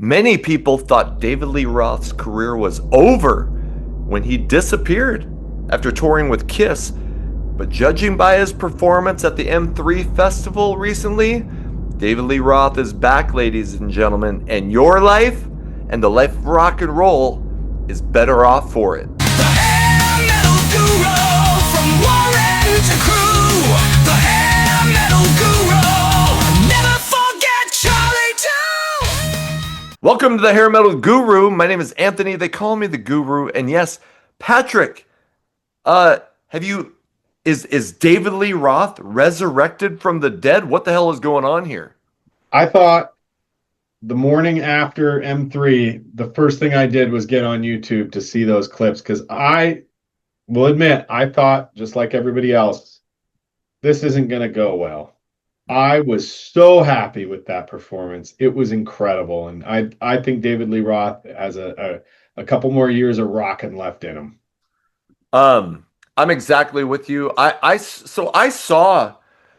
Many people thought David Lee Roth's career was over when he disappeared after touring with Kiss, but judging by his performance at the M3 festival recently, David Lee Roth is back, ladies and gentlemen, and your life and the life of rock and roll is better off for it. The hair metal guru from Warren to Crew. The hair metal guru. Never forget Charlie too. Welcome to the Hair Metal Guru. My name is Anthony. They call me the Guru. And yes, Patrick, is David Lee Roth resurrected from the dead? What the hell is going on here? I thought the morning after M3, the first thing I did was get on YouTube to see those clips because I will admit, I thought, just like everybody else, this isn't going to go well. I was so happy with that performance. It was incredible. And I think David Lee Roth has a couple more years of rocking left in him. I'm exactly with you. I saw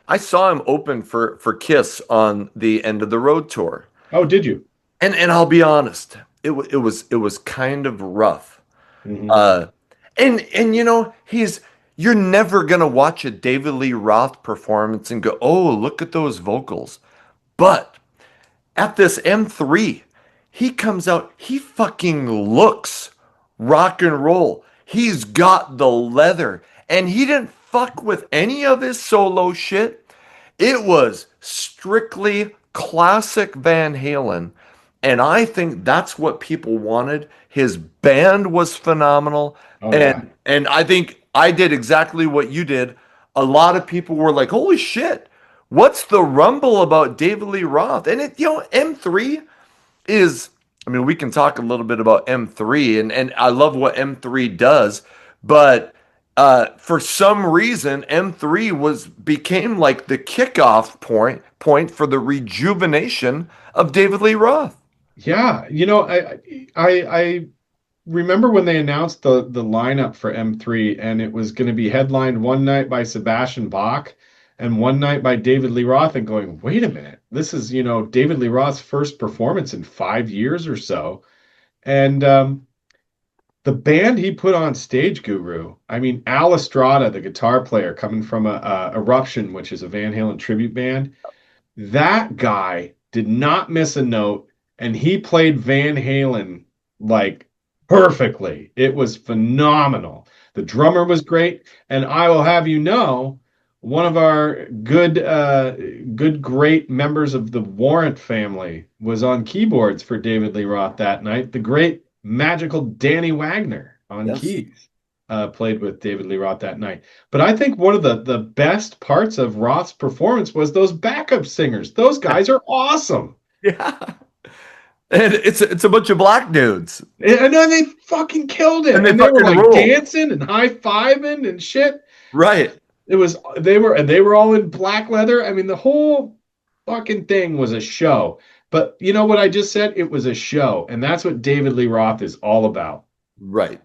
him open for Kiss on the End of the Road tour. Oh, did you? And I'll be honest, it was kind of rough. Mm-hmm. And you know, you're never gonna watch a David Lee Roth performance and go, "Oh, look at those vocals." But at this M3, he comes out, he fucking looks rock and roll. He's got the leather, and he didn't fuck with any of his solo shit. It was strictly classic Van Halen, and I think that's what people wanted. His band was phenomenal, Oh, yeah. and I think I did exactly what you did. A lot of people were like, "Holy shit, what's the rumble about David Lee Roth?" And M3 is, I mean, we can talk a little bit about M3, and I love what M3 does, but for some reason, M3 became like the kickoff point for the rejuvenation of David Lee Roth. Yeah, I remember when they announced the lineup for M3, and it was going to be headlined one night by Sebastian Bach and one night by David Lee Roth, and going, wait a minute, this is, David Lee Roth's first performance in 5 years or so. And the band he put on stage, Guru, I mean, Al Estrada, the guitar player coming from Eruption, which is a Van Halen tribute band, that guy did not miss a note, and he played Van Halen like perfectly. It was phenomenal. The drummer was great, and I will have you know, one of our great members of the Warrant family was on keyboards for David Lee Roth that night. The great magical Danny Wagner on Yes. keys played with David Lee Roth that night. But I think one of the best parts of Roth's performance was those backup singers. Those guys are awesome. Yeah. And it's a bunch of black dudes. And then they fucking killed it. And they And they were fucking like ruled. dancing and high-fiving and shit. Right. They were all in black leather. I mean, the whole fucking thing was a show. But you know what I just said? It was a show, and that's what David Lee Roth is all about. Right.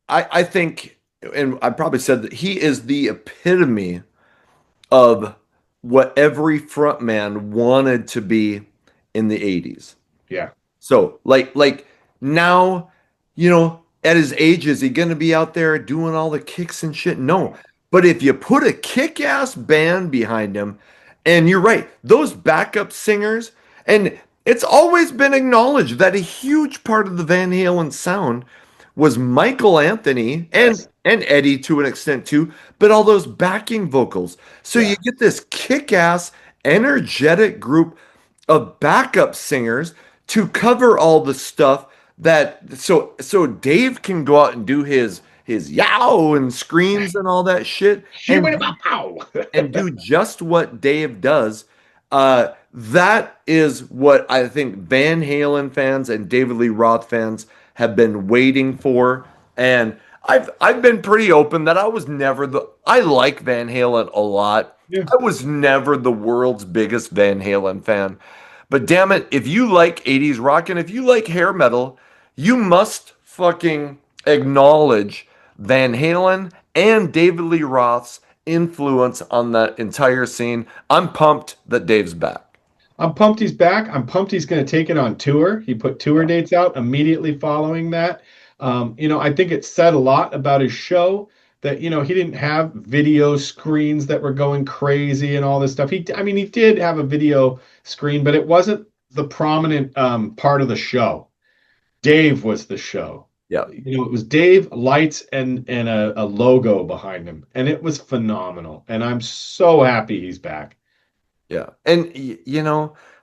I think, and I probably said that he is the epitome of what every frontman wanted to be in the 80s. Yeah. So like now, at his age, is he gonna be out there doing all the kicks and shit? No. But if you put a kick-ass band behind him, and you're right, those backup singers, and it's always been acknowledged that a huge part of the Van Halen sound was Michael Anthony and Yes. Eddie to an extent too, but all those backing vocals. So Yeah. you get this kick-ass, energetic group of backup singers to cover all the stuff that so Dave can go out and do his yow and screams and all that shit and do just what Dave does. That is what I think Van Halen fans and David Lee Roth fans have been waiting for. And I've been pretty open that I like Van Halen a lot. Yeah. I was never the world's biggest Van Halen fan. But damn it, if you like 80s rock and if you like hair metal, you must fucking acknowledge Van Halen and David Lee Roth's influence on that entire scene. I'm pumped that Dave's back. I'm pumped he's back. I'm pumped he's going to take it on tour. He put tour Yeah. dates out immediately following that. I think it said a lot about his show that, he didn't have video screens that were going crazy and all this stuff. I mean, he did have a video screen, but it wasn't the prominent part of the show. Dave was the show. Yeah. It was Dave, lights, and a logo behind him, and it was phenomenal. And I'm so happy he's back. Yeah. And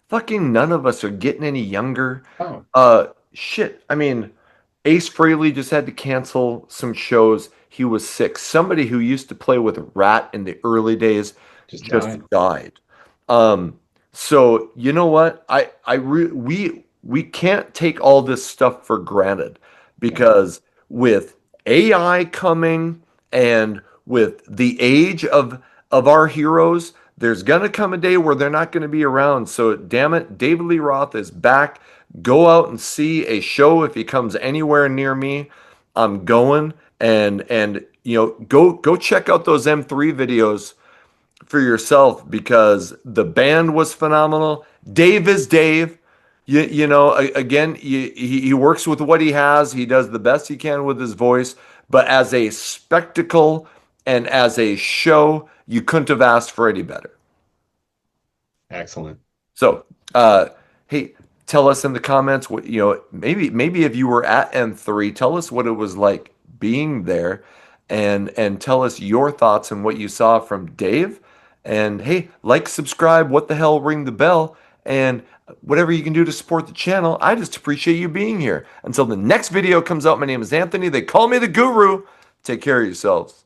fucking none of us are getting any younger. Oh, Shit. I mean, Ace Frehley just had to cancel some shows. He was sick. Somebody who used to play with Rat in the early days just just died. died. Um, so you know what? We can't take all this stuff for granted Yeah. because with AI coming and with the age of our heroes, there's gonna come a day where they're not gonna be around. So damn it, David Lee Roth is back. Go out and see a show if he comes anywhere near me. I'm going and go check out those M3 videos for yourself because the band was phenomenal. Dave is Dave. Again, he works with what he has. He does the best he can with his voice. But as a spectacle and as a show, you couldn't have asked for any better. Excellent. So, hey, tell us in the comments what, maybe if you were at M3, tell us what it was like being there and tell us your thoughts and what you saw from Dave. And hey, like, subscribe, what the hell, ring the bell, and whatever you can do to support the channel. I just appreciate you being here. Until the next video comes out, my name is Anthony. They call me the Guru. Take care of yourselves.